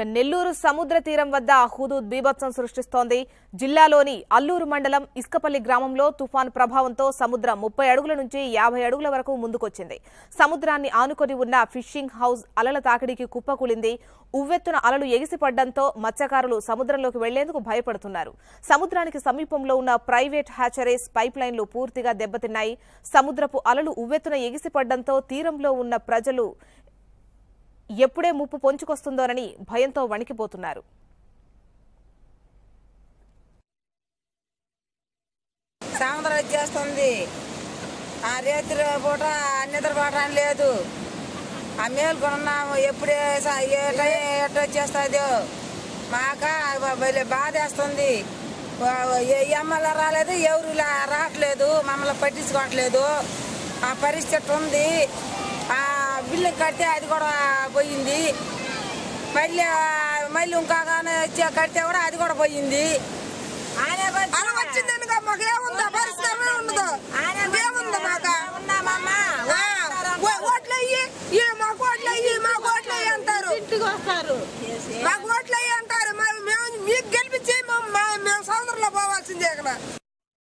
నెల్లూరు సముద్ర తీరం వద్ద హుదూద్ బీభత్సం సృష్టిస్తోంది. జిల్లాలోని అల్లూరు మండలం ఇస్కపల్లి గ్రామంలో తుఫాను ప్రభావంతో సముద్రం 30 అడుగుల నుంచి 50 అడుగుల వరకు ముందుకొచ్చింది. సముద్రాన్ని ఆనుకొని ఉన్న ఫిషింగ్ హౌస్ అలల తాకిడికి కుప్పకూలింది. ఉవ్వెత్తున అలలు ఎగిసిపడ్డంతో మత్స్యకారులు సముద్రంలోకి వెళ్లేందుకు భయపడుతున్నారు. సముద్రానికి సమీపంలో ఉన్న ప్రైవేట్ హ్యాచరీస్ పైప్ లైన్లు పూర్తిగా దెబ్బతిన్నాయి. సముద్రపు అలలు ఉవ్వెత్తున ఎగిసిపడ్డంతో తీరంలో ఉన్న ప్రజలు ఎప్పుడే ముప్పు పొంచుకొస్తుందోనని భయంతో వణికిపోతున్నారు. సముద్రం వచ్చేస్తుంది. ఆ రేత్రి పూట నిద్రపోవటం లేదు. ఆ మేలుకున్నాము ఎప్పుడే ఎట్ట వచ్చేస్తుందో మాక బాధేస్తుంది. ఎమ్మెల్యే రాలేదు, ఎవరు రావట్లేదు, మమ్మల్ని పట్టించుకోవట్లేదు. ఆ పరిస్థితి ఉంది. ఆ బిల్లు కడితే అది కూడా పోయింది. మళ్ళీ ఇంకా కడితే కూడా అది కూడా పోయింది. ఆయన వచ్చింది మాకు ఏముందో పరిస్థితి ఉండదు.